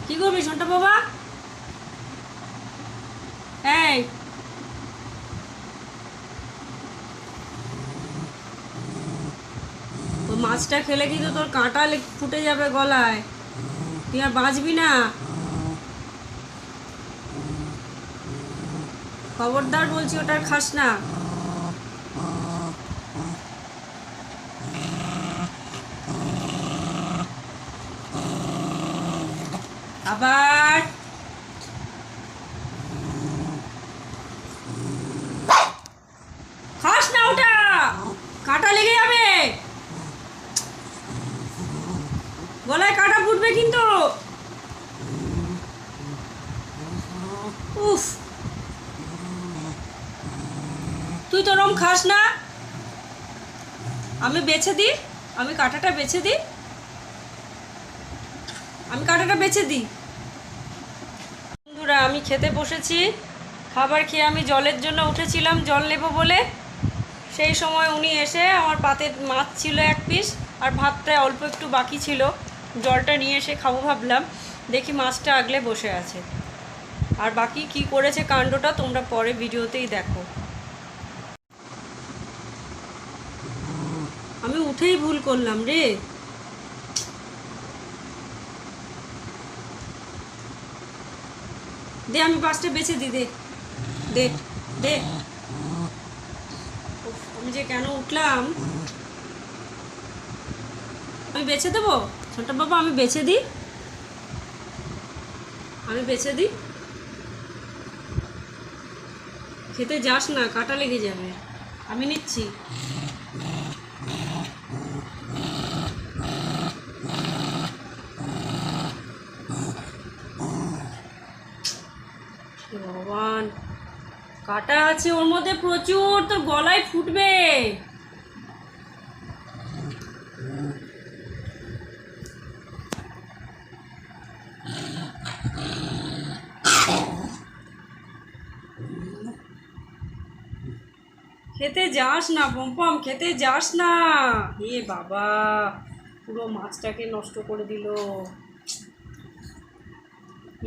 কি করবি শোনটা বাবা? এই তো মাছটা খেলে কিন্তু তোর কাঁটা ফুটে যাবে গলায়, তুই আর বাঁচবি না। খবরদার বলছি, ওটার খাস না। আবার খাস না ওটা, কাঁটা লেগে যাবে, গলায় কাঁটা ফুটবে কিন্তু। উফ, তুই তো রম খাস না। আমি বেছে দিই, আমি কাঁটাটা বেছে দিই, আমি কাঁটাটা বেছে দিই। বন্ধুরা, আমি খেতে বসেছি। খাবার খেয়ে আমি জলের জন্য উঠেছিলাম, জল নেব বলে। সেই সময় উনি এসে আমার পাতে মাছ ছিল এক পিস, আর ভাতটা অল্প একটু বাকি ছিল। জলটা নিয়ে এসে খাবো ভাবলাম, দেখি মাছটা আগলে বসে আছে। আর বাকি কি করেছে কাণ্ডটা তোমরা পরে ভিডিওতেই দেখো। আমি উঠেই ভুল করলাম রে। দে, আমি পাঁচটা বেছে দিই, দে দে দে। আমি যে কেন উঠলাম। আমি বেছে দেবো ছোট বাবা, আমি বেছে দিই, আমি বেছে দিই। খেতে যাস না, কাঁটা লেগে যাবে। আমি নিচ্ছি। ভগবান, কাঁটা আছে ওর মধ্যে প্রচুর, তোর গলায় ফুটবে। খেতে যাস না পম্পম, খেতে যাস না। এ বাবা, পুরো মাছটাকে নষ্ট করে দিল।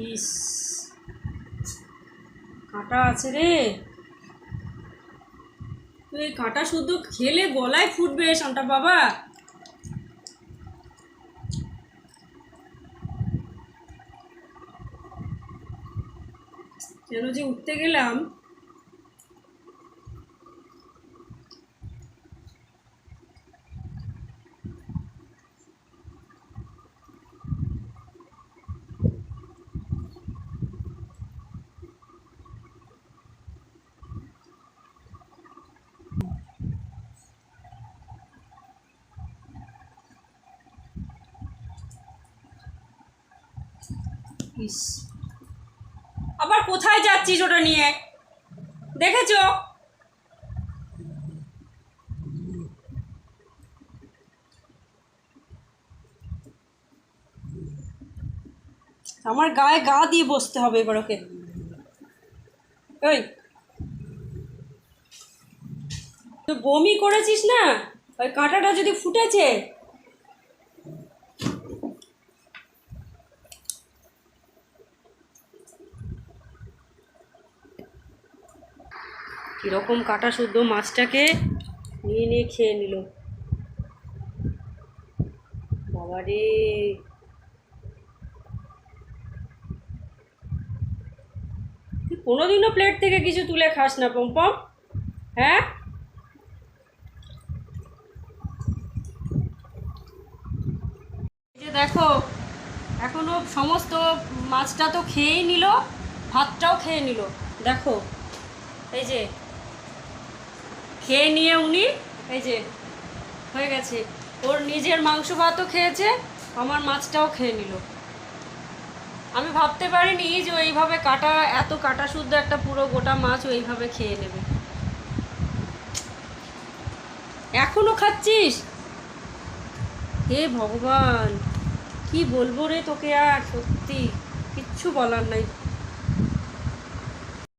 ইস, কাঁটা আছে রে। তুই কাঁটা শুধু খেলে গলায় ফুটবে শান্তা বাবা। কেন যে উঠতে গেলাম। ইস, আবার কোথায় যাচ্ছিস ওটা নিয়ে? দেখেছো? আমার গায়ে গা দিয়ে বসতে হবে এবার ওকে। ওই, তুই বমি করেছিস না? ওই কাঁটাটা যদি ফুটেছে। কীরকম কাঁটা শুদ্ধ মাছটাকে নিয়ে নিয়ে খেয়ে নিল। বাবা রে, তুই কোনোদিনও প্লেট থেকে কিছু তুলে খাস না পম্পম? হ্যাঁ, এই যে দেখো, এখনো সমস্ত মাছটা তো খেয়েই নিল, ভাতটাও খেয়ে নিল। দেখো, এই যে খেয়ে নিয়ে উনি, এই যে হয়ে গেছে। ওর নিজের মাংস ভাতও খেয়েছে, আমার মাছটাও খেয়ে নিল। আমি ভাবতে পারিনি যে এইভাবে কাটা, এত কাটা শুদ্ধ একটা পুরো গোটা মাছ ও এইভাবে খেয়ে নেবে। এখনো খাচ্ছিস? হে ভগবান, কি বলবো রে তোকে, আর সত্যি কিচ্ছু বলার নাই।